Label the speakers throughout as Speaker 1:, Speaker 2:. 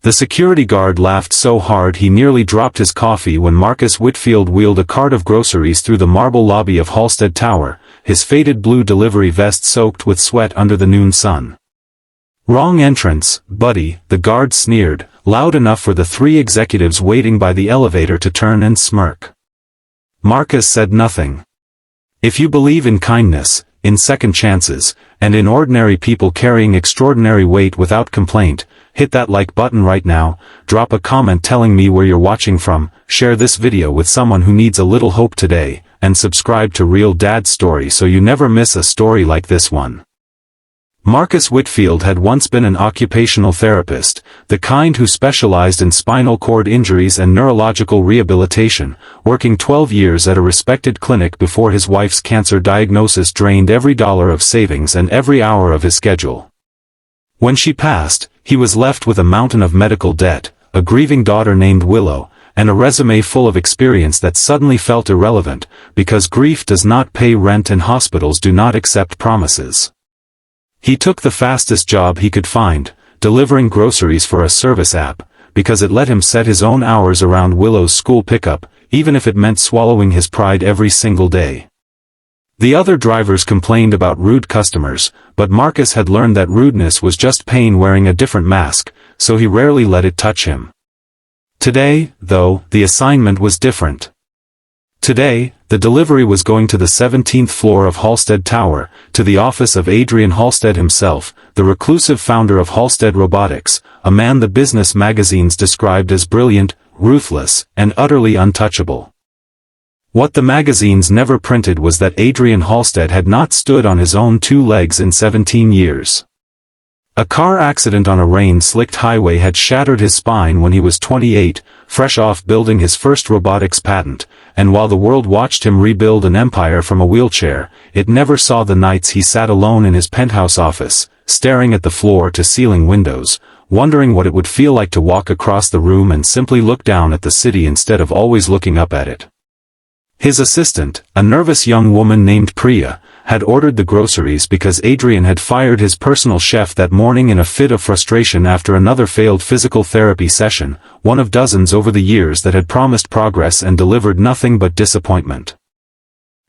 Speaker 1: The security guard laughed so hard he nearly dropped his coffee when Marcus Whitfield wheeled a cart of groceries through the marble lobby of Halstead Tower, his faded blue delivery vest soaked with sweat under the noon sun. "Wrong entrance, buddy," the guard sneered, loud enough for the three executives waiting by the elevator to turn and smirk. Marcus said nothing. If you believe in kindness, in second chances, and in ordinary people carrying extraordinary weight without complaint, hit that like button right now, drop a comment telling me where you're watching from, share this video with someone who needs a little hope today, and subscribe to Real Dad Story so you never miss a story like this one. Marcus Whitfield had once been an occupational therapist, the kind who specialized in spinal cord injuries and neurological rehabilitation, working 12 years at a respected clinic before his wife's cancer diagnosis drained every dollar of savings and every hour of his schedule. When she passed, he was left with a mountain of medical debt, a grieving daughter named Willow, and a resume full of experience that suddenly felt irrelevant, because grief does not pay rent and hospitals do not accept promises. He took the fastest job he could find, delivering groceries for a service app, because it let him set his own hours around Willow's school pickup, even if it meant swallowing his pride every single day. The other drivers complained about rude customers, but Marcus had learned that rudeness was just pain wearing a different mask, so he rarely let it touch him. Today, though, the assignment was different. Today, the delivery was going to the 17th floor of Halstead Tower, to the office of Adrian Halstead himself, the reclusive founder of Halstead Robotics, a man the business magazines described as brilliant, ruthless, and utterly untouchable. What the magazines never printed was that Adrian Halstead had not stood on his own two legs in 17 years. A car accident on a rain-slicked highway had shattered his spine when he was 28, fresh off building his first robotics patent, and while the world watched him rebuild an empire from a wheelchair, it never saw the nights he sat alone in his penthouse office, staring at the floor-to-ceiling windows, wondering what it would feel like to walk across the room and simply look down at the city instead of always looking up at it. His assistant, a nervous young woman named Priya, had ordered the groceries because Adrian had fired his personal chef that morning in a fit of frustration after another failed physical therapy session, one of dozens over the years that had promised progress and delivered nothing but disappointment.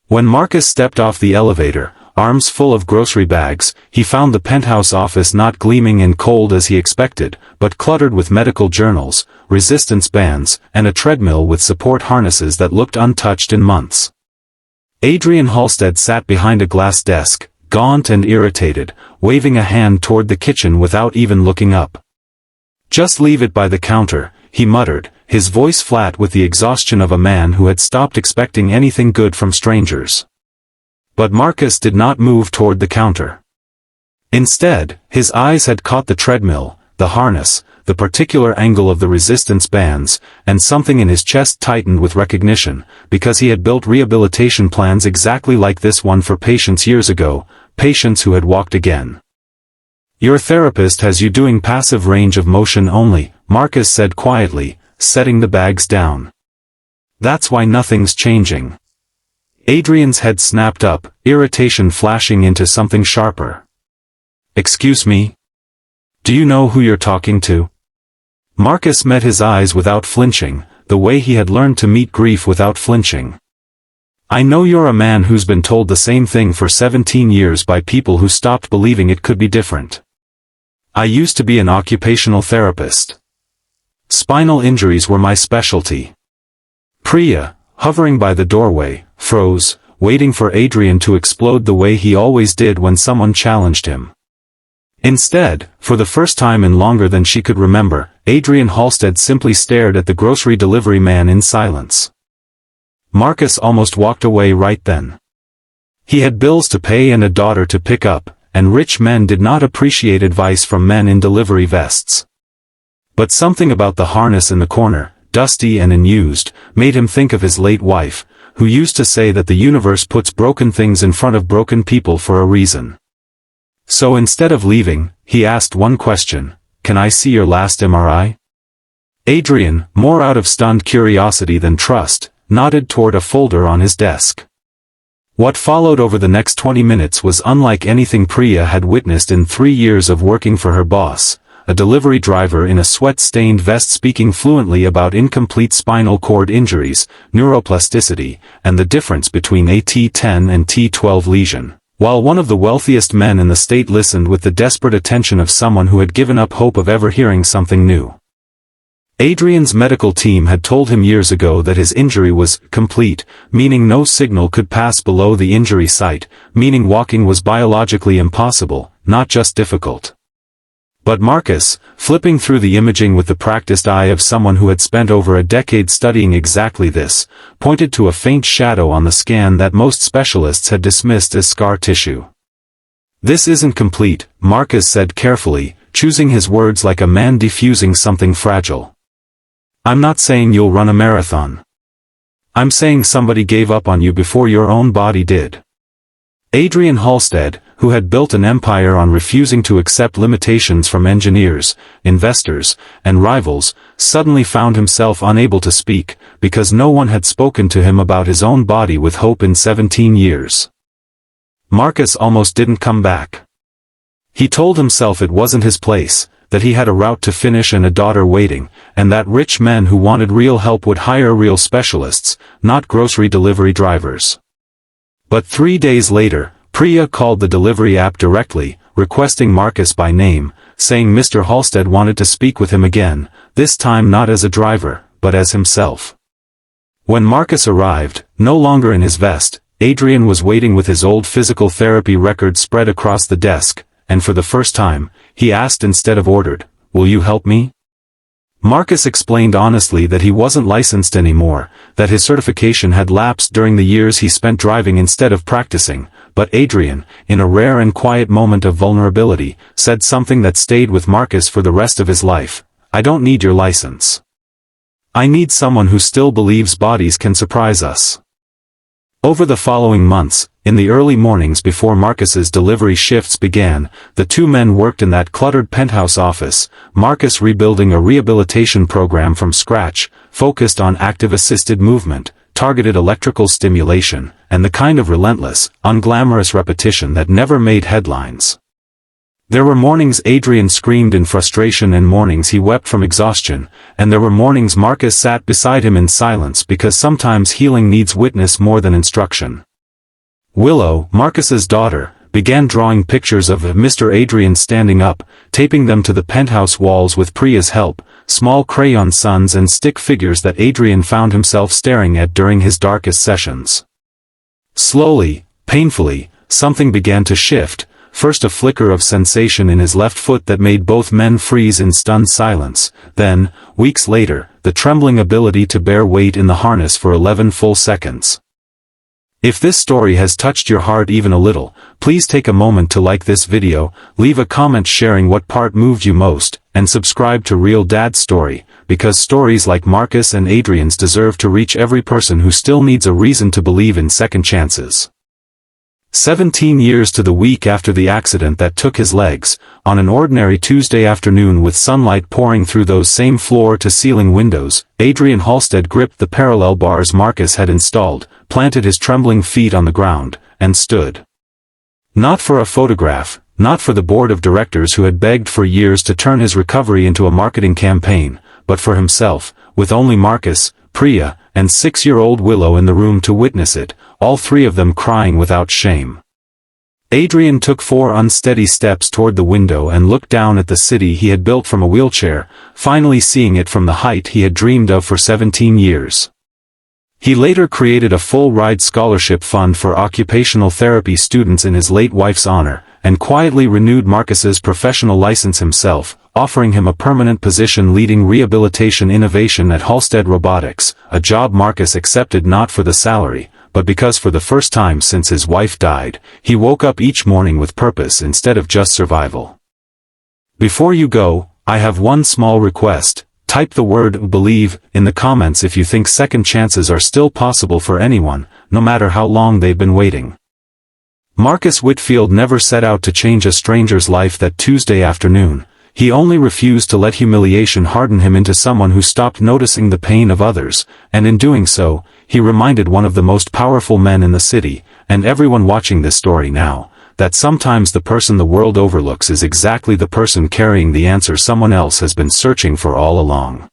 Speaker 1: When Marcus stepped off the elevator, arms full of grocery bags, he found the penthouse office not gleaming and cold as he expected, but cluttered with medical journals, resistance bands, and a treadmill with support harnesses that looked untouched in months. Adrian Halstead sat behind a glass desk, gaunt and irritated, waving a hand toward the kitchen without even looking up. "Just leave it by the counter," he muttered, his voice flat with the exhaustion of a man who had stopped expecting anything good from strangers. But Marcus did not move toward the counter. Instead, his eyes had caught the treadmill, the harness, the particular angle of the resistance bands, and something in his chest tightened with recognition, because he had built rehabilitation plans exactly like this one for patients years ago, patients who had walked again. "Your therapist has you doing passive range of motion only," Marcus said quietly, setting the bags down. "That's why nothing's changing." Adrian's head snapped up, irritation flashing into something sharper. "Excuse me? Do you know who you're talking to?" Marcus met his eyes without flinching, the way he had learned to meet grief without flinching. "I know you're a man who's been told the same thing for 17 years by people who stopped believing it could be different. I used to be an occupational therapist. Spinal injuries were my specialty." Priya, hovering by the doorway, froze, waiting for Adrian to explode the way he always did when someone challenged him. Instead, for the first time in longer than she could remember, Adrian Halstead simply stared at the grocery delivery man in silence. Marcus almost walked away right then. He had bills to pay and a daughter to pick up, and rich men did not appreciate advice from men in delivery vests. But something about the harness in the corner, dusty and unused, made him think of his late wife, who used to say that the universe puts broken things in front of broken people for a reason. So instead of leaving, he asked one question: "Can I see your last MRI?" Adrian, more out of stunned curiosity than trust, nodded toward a folder on his desk. What followed over the next 20 minutes was unlike anything Priya had witnessed in 3 years of working for her boss, a delivery driver in a sweat-stained vest speaking fluently about incomplete spinal cord injuries, neuroplasticity, and the difference between a T10 and T12 lesion. While one of the wealthiest men in the state listened with the desperate attention of someone who had given up hope of ever hearing something new. Adrian's medical team had told him years ago that his injury was complete, meaning no signal could pass below the injury site, meaning walking was biologically impossible, not just difficult. But Marcus, flipping through the imaging with the practiced eye of someone who had spent over a decade studying exactly this, pointed to a faint shadow on the scan that most specialists had dismissed as scar tissue. "This isn't complete," Marcus said carefully, choosing his words like a man defusing something fragile. "I'm not saying you'll run a marathon. I'm saying somebody gave up on you before your own body did." Adrian Halstead, who had built an empire on refusing to accept limitations from engineers, investors, and rivals, suddenly found himself unable to speak, because no one had spoken to him about his own body with hope in 17 years. Marcus almost didn't come back. He told himself it wasn't his place, that he had a route to finish and a daughter waiting, and that rich men who wanted real help would hire real specialists, not grocery delivery drivers. But 3 days later, Priya called the delivery app directly, requesting Marcus by name, saying Mr. Halstead wanted to speak with him again, this time not as a driver, but as himself. When Marcus arrived, no longer in his vest, Adrian was waiting with his old physical therapy record spread across the desk, and for the first time, he asked instead of ordered, "Will you help me?" Marcus explained honestly that he wasn't licensed anymore, that his certification had lapsed during the years he spent driving instead of practicing, but Adrian, in a rare and quiet moment of vulnerability, said something that stayed with Marcus for the rest of his life: "I don't need your license. I need someone who still believes bodies can surprise us." Over the following months, in the early mornings before Marcus's delivery shifts began, the two men worked in that cluttered penthouse office, Marcus rebuilding a rehabilitation program from scratch, focused on active assisted movement, targeted electrical stimulation, and the kind of relentless, unglamorous repetition that never made headlines. There were mornings Adrian screamed in frustration and mornings he wept from exhaustion, and there were mornings Marcus sat beside him in silence because sometimes healing needs witness more than instruction. Willow, Marcus's daughter, began drawing pictures of Mr. Adrian standing up, taping them to the penthouse walls with Priya's help, small crayon suns and stick figures that Adrian found himself staring at during his darkest sessions. Slowly, painfully, something began to shift. First a flicker of sensation in his left foot that made both men freeze in stunned silence, then, weeks later, the trembling ability to bear weight in the harness for 11 full seconds. If this story has touched your heart even a little, please take a moment to like this video, leave a comment sharing what part moved you most, and subscribe to Real Dad's Story, because stories like Marcus and Adrian's deserve to reach every person who still needs a reason to believe in second chances. 17 years to the week after the accident that took his legs, on an ordinary Tuesday afternoon with sunlight pouring through those same floor-to-ceiling windows, Adrian Halstead gripped the parallel bars Marcus had installed, planted his trembling feet on the ground, and stood. Not for a photograph, not for the board of directors who had begged for years to turn his recovery into a marketing campaign, but for himself, with only Marcus, Priya, and 6-year-old Willow in the room to witness it, all three of them crying without shame. Adrian took 4 unsteady steps toward the window and looked down at the city he had built from a wheelchair, finally seeing it from the height he had dreamed of for 17 years. He later created a full-ride scholarship fund for occupational therapy students in his late wife's honor, and quietly renewed Marcus's professional license himself, offering him a permanent position leading rehabilitation innovation at Halstead Robotics, a job Marcus accepted not for the salary, but because for the first time since his wife died, he woke up each morning with purpose instead of just survival. Before you go, I have one small request. Type the word "believe" in the comments if you think second chances are still possible for anyone, no matter how long they've been waiting. Marcus Whitfield never set out to change a stranger's life that Tuesday afternoon. He only refused to let humiliation harden him into someone who stopped noticing the pain of others, and in doing so, he reminded one of the most powerful men in the city, and everyone watching this story now, that sometimes the person the world overlooks is exactly the person carrying the answer someone else has been searching for all along.